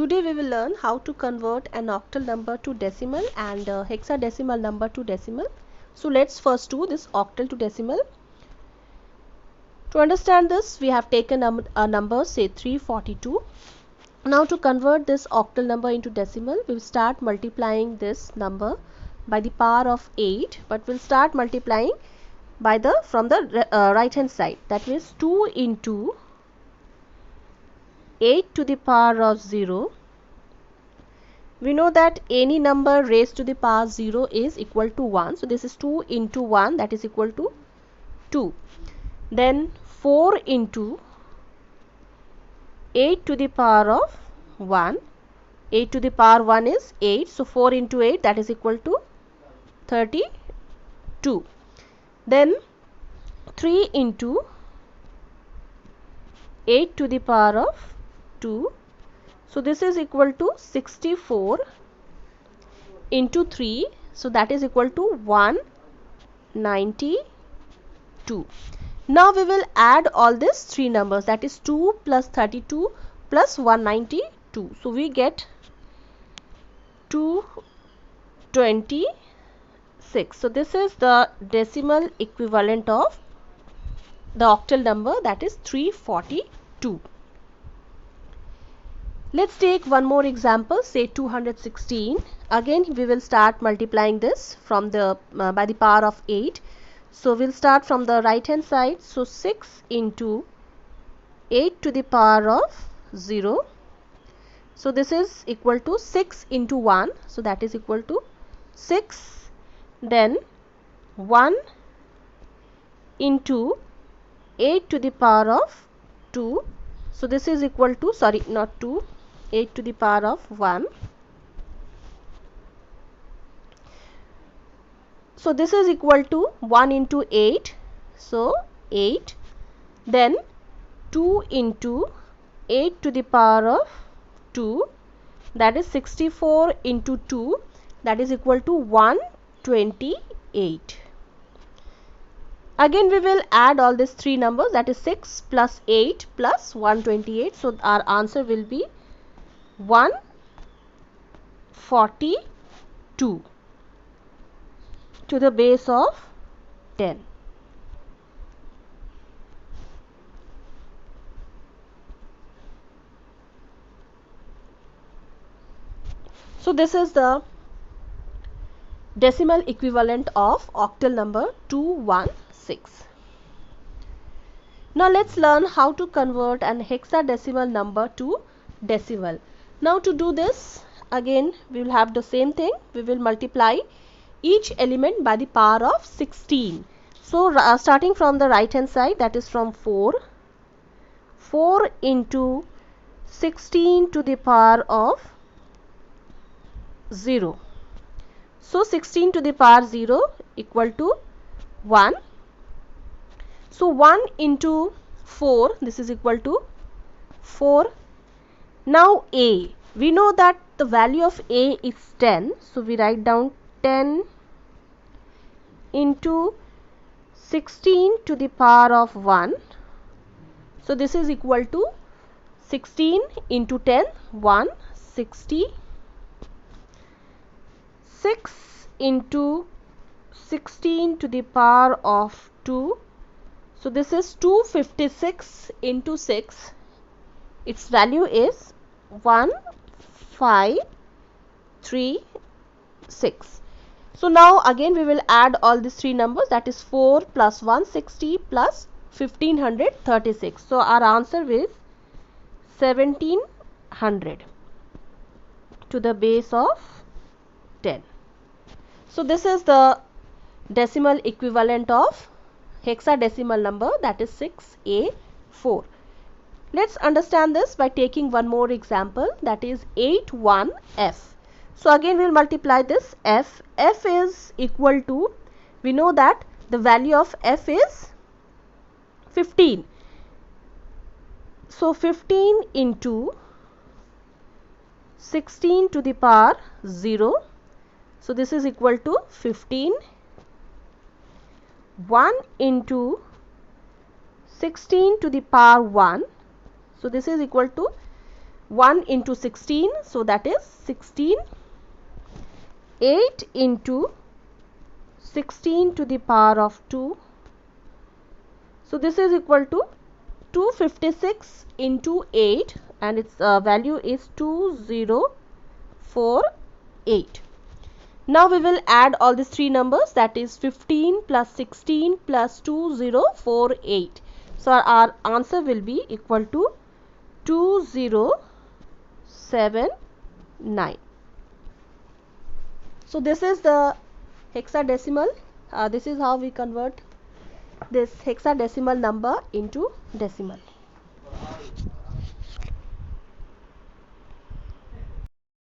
Today we will learn how to convert an octal number to decimal and hexadecimal number to decimal. So let's first do this octal to decimal. To understand this, we have taken a number, say 342. Now to convert this octal number into decimal, we will start multiplying this number by the power of 8, but we'll start multiplying by from the right hand side. That means 2 into 8 to the power of 0. We know that any number raised to the power 0 is equal to 1. So this is 2 into 1, that is equal to 2. Then 4 into 8 to the power of 1. 8 to the power 1 is 8. So 4 into 8, that is equal to 32. Then 3 into 8 to the power of 2. So this is equal to 64 into 3. So that is equal to 192. Now we will add all these three numbers, that is 2 plus 32 plus 192. So we get 226. So this is the decimal equivalent of the octal number, that is 342. Let's take one more example, say 216. Again we will start multiplying this from the by the power of 8. So we'll start from the right hand side. So 6 into 8 to the power of 0. So this is equal to 6 into 1. So that is equal to 6. Then 1 into 8 to the power of 2. So this is equal to, sorry, not 2, 8 to the power of 1. So this is equal to 1 into 8. So 8. Then 2 into 8 to the power of 2. That is 64 into 2. That is equal to 128. Again we will add all these three numbers, that is 6 plus 8 plus 128. So our answer will be 142 to the base of 10. So this is the decimal equivalent of octal number 216. Now let's learn how to convert an hexadecimal number to decimal. Now to do this, again we will have the same thing. We will multiply each element by the power of 16. So starting from the right hand side, that is from 4. 4 into 16 to the power of 0. So 16 to the power 0 equal to 1. So 1 into 4, this is equal to 4. Now a, we know that the value of a is 10. So we write down 10 into 16 to the power of 1. So this is equal to 16 into 10, 160. 6 into 16 to the power of 2. So this is 256 into 6. Its value is 1536. So now again we will add all these three numbers, that is 4 plus 160 plus 1536. So our answer is 1700 to the base of 10. So this is the decimal equivalent of hexadecimal number, that is 6A4. Let's understand this by taking one more example, that is 81F. So again we will multiply this F. F is equal to, we know that the value of F is 15. So 15 into 16 to the power 0. So this is equal to 15. 1 into 16 to the power 1. So this is equal to 1 into 16, so that is 16. 8 into 16 to the power of 2, so this is equal to 256 into 8, and its value is 2048. Now we will add all these three numbers, that is 15 plus 16 plus 2048. So our answer will be equal to 2079. So this is the hexadecimal. This is how we convert this hexadecimal number into decimal.